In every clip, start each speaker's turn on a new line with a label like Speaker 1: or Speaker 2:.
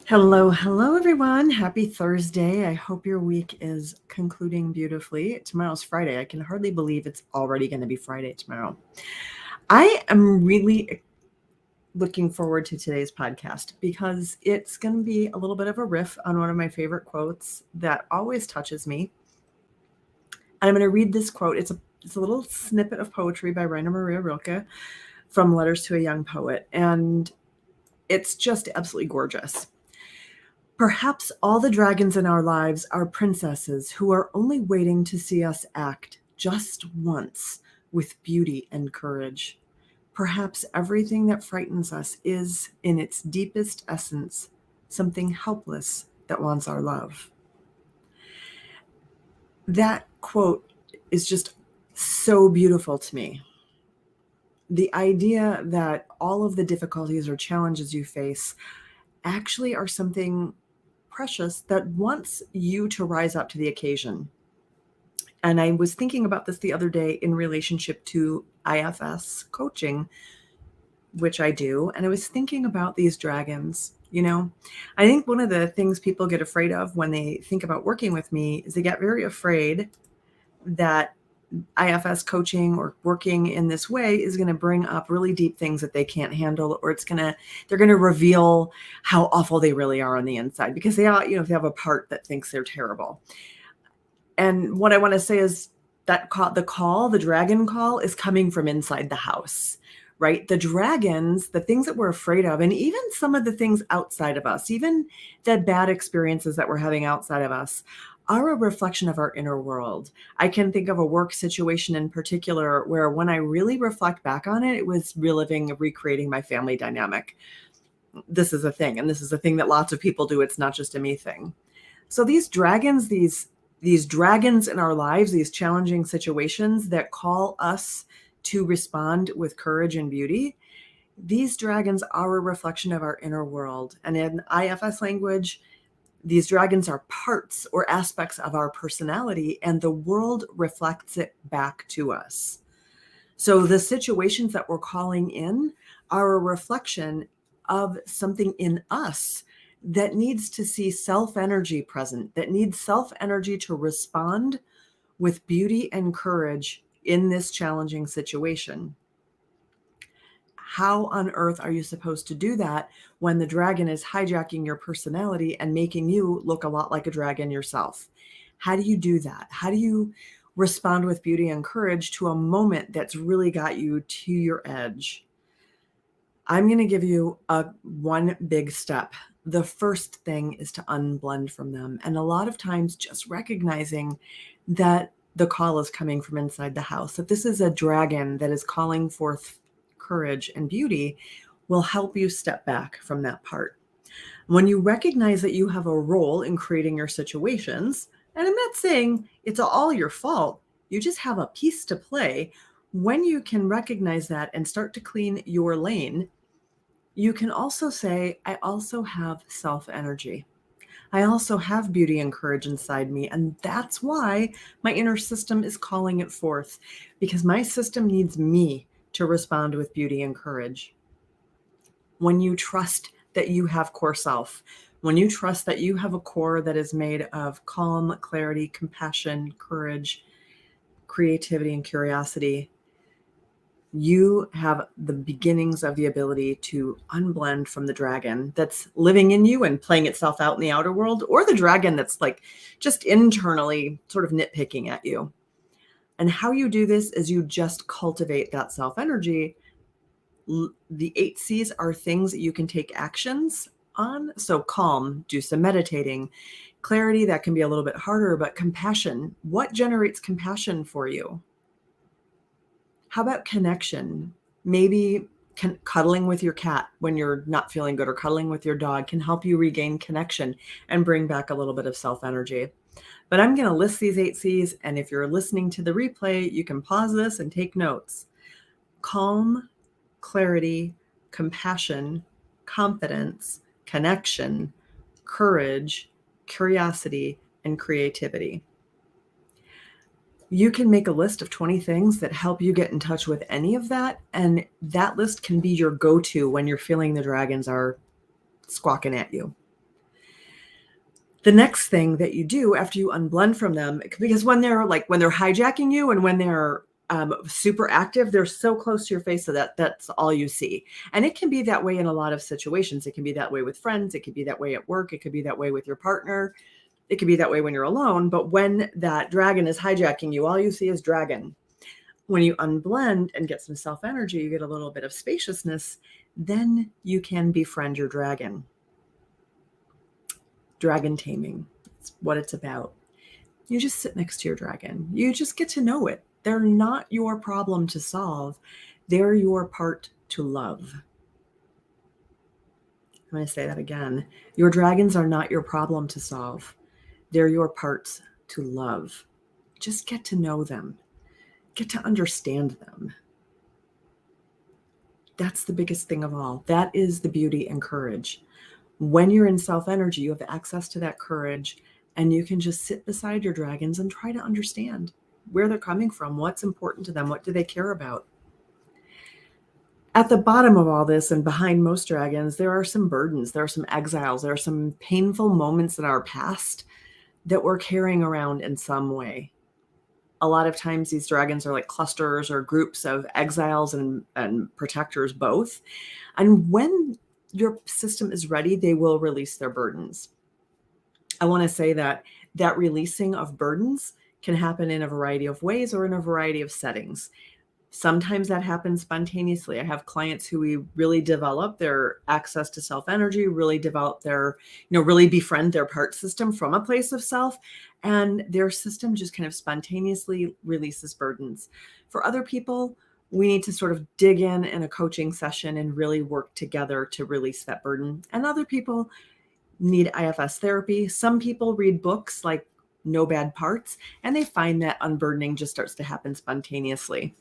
Speaker 1: Hello, everyone. Happy Thursday. I hope your week is concluding beautifully. Tomorrow's Friday. I can hardly believe it's already going to be Friday tomorrow. I am really looking forward to today's podcast because it's going to be a little bit of a riff on one of my favorite quotes that always touches me. And I'm going to read this quote. It's a little snippet of poetry by Rainer Maria Rilke from Letters to a Young Poet, and it's just absolutely gorgeous. Perhaps all the dragons in our lives are princesses who are only waiting to see us act just once with beauty and courage. Perhaps everything that frightens us is, in its deepest essence, something helpless that wants our love. That quote is just so beautiful to me. The idea that all of the difficulties or challenges you face actually are something precious that wants you to rise up to the occasion. And I was thinking about this the other day in relationship to IFS coaching, which I do. And I was thinking about these dragons. I think one of the things people get afraid of when they think about working with me is they get very afraid that IFS coaching or working in this way is going to bring up really deep things that they can't handle, or they're going to reveal how awful they really are on the inside because they are, they have a part that thinks they're terrible. And what I want to say is that the dragon call is coming from inside the house, right? The dragons, the things that we're afraid of, and even some of the things outside of us, even the bad experiences that we're having outside of us, are a reflection of our inner world. I can think of a work situation in particular where when I really reflect back on it, it was recreating my family dynamic. This is a thing, and this is a thing that lots of people do. It's not just a me thing. So these dragons, these dragons in our lives, these challenging situations that call us to respond with courage and beauty, these dragons are a reflection of our inner world. And in IFS language, these dragons are parts or aspects of our personality, and the world reflects it back to us. So the situations that we're calling in are a reflection of something in us that needs to see self-energy present, that needs self-energy to respond with beauty and courage in this challenging situation. How on earth are you supposed to do that when the dragon is hijacking your personality and making you look a lot like a dragon yourself? How do you do that? How do you respond with beauty and courage to a moment that's really got you to your edge? I'm going to give you one big step. The first thing is to unblend from them. And a lot of times just recognizing that the call is coming from inside the house, that this is a dragon that is calling forth courage and beauty, will help you step back from that part. When you recognize that you have a role in creating your situations, and I'm not saying it's all your fault, you just have a piece to play. When you can recognize that and start to clean your lane, you can also say, I also have self-energy. I also have beauty and courage inside me. And that's why my inner system is calling it forth, because my system needs me to respond with beauty and courage. When you trust that you have core self, when you trust that you have a core that is made of calm, clarity, compassion, courage, creativity, and curiosity, you have the beginnings of the ability to unblend from the dragon that's living in you and playing itself out in the outer world, or the dragon that's like just internally sort of nitpicking at you. And how you do this is you just cultivate that self-energy. The 8 C's are things that you can take actions on. So calm, do some meditating. Clarity, that can be a little bit harder, but compassion. What generates compassion for you? How about connection? Maybe cuddling with your cat when you're not feeling good, or cuddling with your dog can help you regain connection and bring back a little bit of self-energy. But I'm going to list these 8 C's, and if you're listening to the replay, you can pause this and take notes. Calm, clarity, compassion, confidence, connection, courage, curiosity, and creativity. You can make a list of 20 things that help you get in touch with any of that. And that list can be your go-to when you're feeling the dragons are squawking at you. The next thing that you do after you unblend from them, because when they're hijacking you and when they're super active, they're so close to your face so that's all you see. And it can be that way in a lot of situations. It can be that way with friends. It could be that way at work. It could be that way with your partner. It could be that way when you're alone. But when that dragon is hijacking you, all you see is dragon. When you unblend and get some self energy, you get a little bit of spaciousness, then you can befriend your dragon. Dragon taming. It's what it's about. You just sit next to your dragon. You just get to know it. They're not your problem to solve. They're your part to love. I'm going to say that again. Your dragons are not your problem to solve. They're your parts to love. Just get to know them. Get to understand them. That's the biggest thing of all. That is the beauty and courage. When you're in self-energy, you have access to that courage, and you can just sit beside your dragons and try to understand where they're coming from, what's important to them, what do they care about. At the bottom of all this and behind most dragons, there are some burdens, there are some exiles, there are some painful moments in our past that we're carrying around in some way. A lot of times these dragons are like clusters or groups of exiles and protectors both. And when your system is ready, they will release their burdens. I want to say that releasing of burdens can happen in a variety of ways or in a variety of settings. Sometimes that happens spontaneously. I have clients who we really develop their access to self-energy, really develop their, really befriend their part system from a place of self, and their system just kind of spontaneously releases burdens. For other people, we need to sort of dig in a coaching session and really work together to release that burden. And other people need IFS therapy. Some people read books like No Bad Parts, and they find that unburdening just starts to happen spontaneously.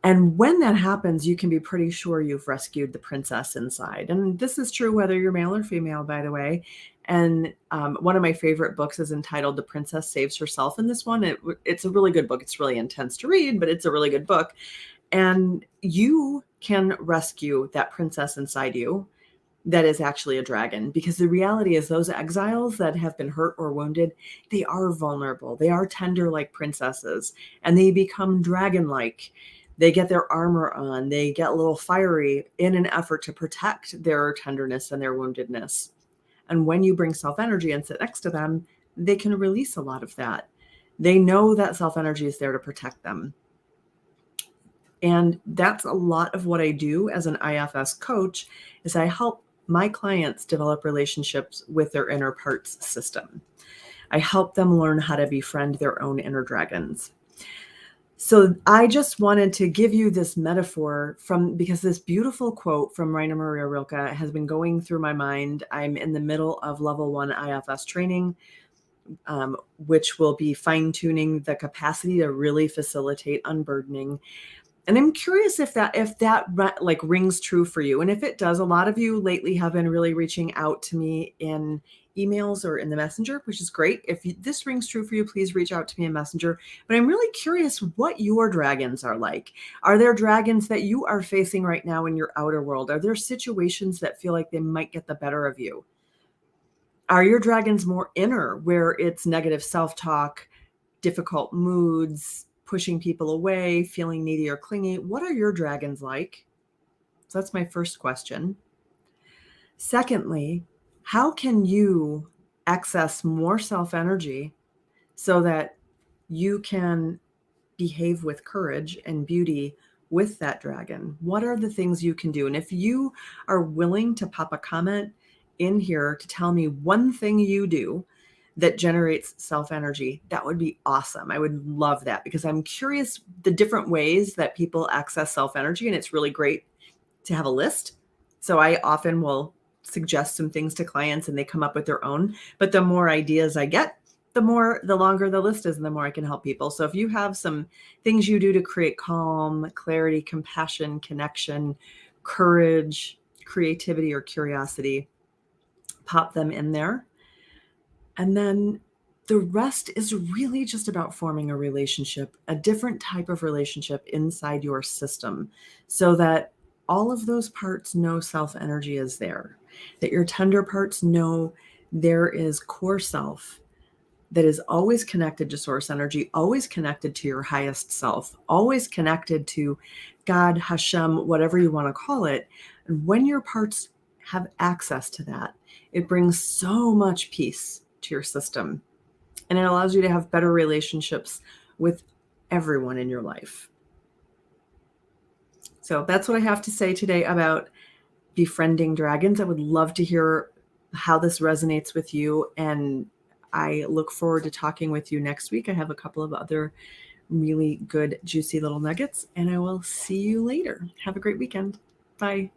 Speaker 1: And when that happens, you can be pretty sure you've rescued the princess inside. And this is true whether you're male or female, by the way. And one of my favorite books is entitled The Princess Saves Herself. In this one, it's a really good book. It's really intense to read, but it's a really good book. And you can rescue that princess inside you that is actually a dragon, because the reality is those exiles that have been hurt or wounded, they are vulnerable. They are tender like princesses, and they become dragon-like. They get their armor on. They get a little fiery in an effort to protect their tenderness and their woundedness. And when you bring self-energy and sit next to them, they can release a lot of that. They know that self-energy is there to protect them. And that's a lot of what I do as an IFS coach, is I help my clients develop relationships with their inner parts system. I help them learn how to befriend their own inner dragons. So I just wanted to give you this metaphor because this beautiful quote from Rainer Maria Rilke has been going through my mind. I'm in the middle of level 1 IFS training, which will be fine-tuning the capacity to really facilitate unburdening. And I'm curious if that like rings true for you. And if it does, a lot of you lately have been really reaching out to me in emails or in the messenger, which is great. If this rings true for you, please reach out to me in messenger. But I'm really curious what your dragons are like. Are there dragons that you are facing right now in your outer world? Are there situations that feel like they might get the better of you? Are your dragons more inner, where it's negative self-talk, difficult moods, pushing people away, feeling needy or clingy? What are your dragons like? So that's my first question. Secondly, how can you access more self-energy so that you can behave with courage and beauty with that dragon? What are the things you can do? And if you are willing to pop a comment in here to tell me one thing you do that generates self-energy, that would be awesome. I would love that, because I'm curious the different ways that people access self-energy, and it's really great to have a list. So I often will suggest some things to clients and they come up with their own, but the more ideas I get, the longer the list is and the more I can help people. So if you have some things you do to create calm, clarity, compassion, connection, courage, creativity, or curiosity, pop them in there. And then the rest is really just about forming a relationship, a different type of relationship inside your system, so that all of those parts know self-energy is there, that your tender parts know there is core self that is always connected to source energy, always connected to your highest self, always connected to God, Hashem, whatever you want to call it. And when your parts have access to that, it brings so much peace to your system. And it allows you to have better relationships with everyone in your life. So that's what I have to say today about Befriending Dragons. I would love to hear how this resonates with you, and I look forward to talking with you next week. I have a couple of other really good, juicy little nuggets, and I will see you later. Have a great weekend. Bye.